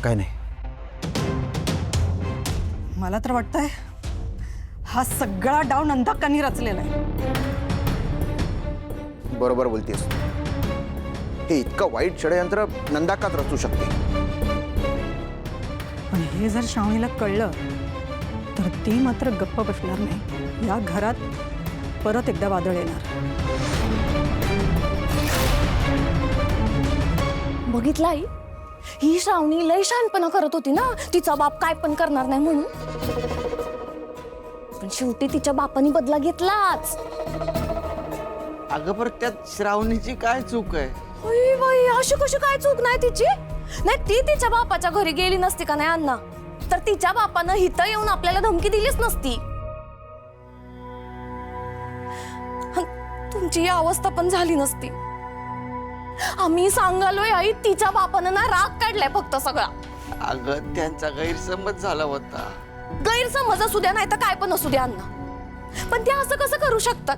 काय नाही. मला तर वाटतंय हा सगळा डाव नंदाकांनी रचलेला आहे. बरोबर बोलतेस. हे इतकं वाईट षडयंत्र नंदाकाच रचू शकते. पण हे जर श्रावणीला कळलं तर ती मात्र गप्प बसणार नाही. या घरात परत एकदा वादळ येणार. बघितलं आई, ही श्रावणी लय शहाणपणा करत होती ना, तिचा बाप काय पण करणार नाही म्हणून. पण शेवटी तिच्या बापानी बदला घेतलाच. अगं पर त्यात श्रावणीची काय चूक आहे? होय बाई, अशी कशी काय चूक नाही तिची? नाही ती तिच्या बापाच्या घरी गेली नसती का नाही अण्णा, तर तिच्या बापानं हिथं येऊन आपल्याला धमकी दिलीच नसती. तुमची ही अवस्था पण झाली नसती. आम्ही सांगालोय आई, तिच्या बापानं ना राग काढलाय फक्त सगळा. अगं त्यांचा गैरसमज झाला होता. गैरसमज असू द्या नाही तर काय पण असू द्या अण्णा, पण ते असं कसं करू शकतात?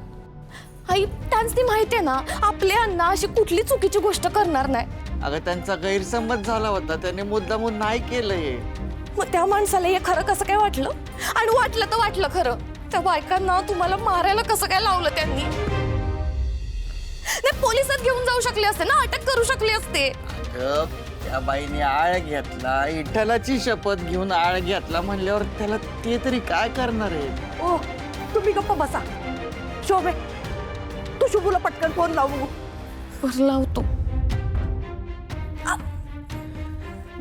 आई त्यांची ती माहितीये ना, आपले अण्णा अशी कुठली चुकीची गोष्ट करणार नाही. अगं त्यांचा गैरसमज झाला होता, त्याने मुद्दामून नाही केलंय. मग त्या माणसाला हे खरं कसं काय वाटलं? आणि वाटलं तर वाटलं खरं. त्या बायकांना तुम्हाला मारायला कसं काय लावलं त्यांनी? नाही पोलिसात घेऊन जाऊ शकले असते ना, अटक करू शकले असते. अगं त्या बाईने आळ घेतला, विठ्ठलाची शपथ घेऊन आळ घेतला म्हणल्यावर त्याला ते तरी काय करणार आहे? ओ तुम्ही गप्प बसा. शोभे तू शुभूला पटकन फोन लावू. बरं लावतो.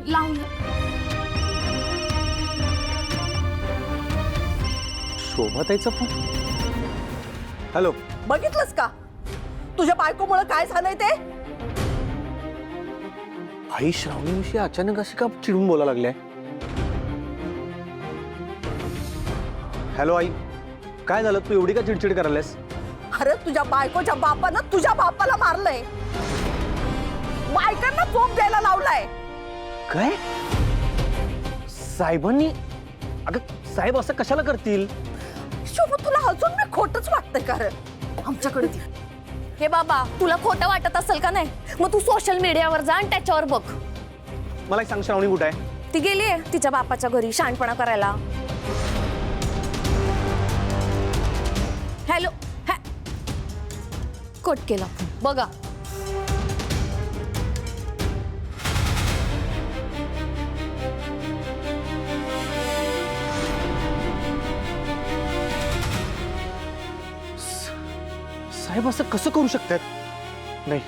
लावलं. शोभाताईचा फोन. हॅलो. बघितलंस का तुझ्या बायकोमुळे काय झालंय ते? आई श्रावणीविषयी अचानक अशी का चिडून बोलायला लागले? हॅलो आई, काय झालं? तू एवढी का चिडचिड करायलास? अरे तुझ्या बायकोच्या बापानं तुझ्या बापाला मारलंय. बायकांना चोप द्यायला लावलाय. काय? साहेबांनी? अगं साहेब असं कशाला करतील? शोभ तुला अजून मी खोटच वाटतंय का रे? आमच्याकडे ती. हे बाबा तुला खोटं वाटत असेल का नाही, मग तू सोशल मीडियावर जा आणि त्याच्यावर बघ. मला एक सांग, श्रावणी कुठे आहे? ती गेलीये तिच्या बापाच्या घरी शहाणपणा करायला. हॅलो. कट केला बघा. साहेब असं कसं करू शकतात? नाही,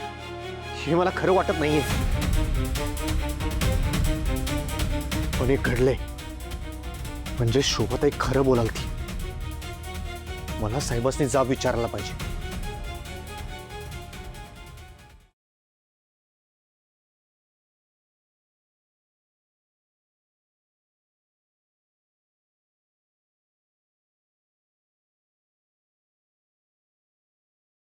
हे मला खरं वाटत नाहीये. पण एक घडलंय म्हणजे शोभाताई खरं बोलाल ती. मला साहेबांनी जाब विचारायला पाहिजे.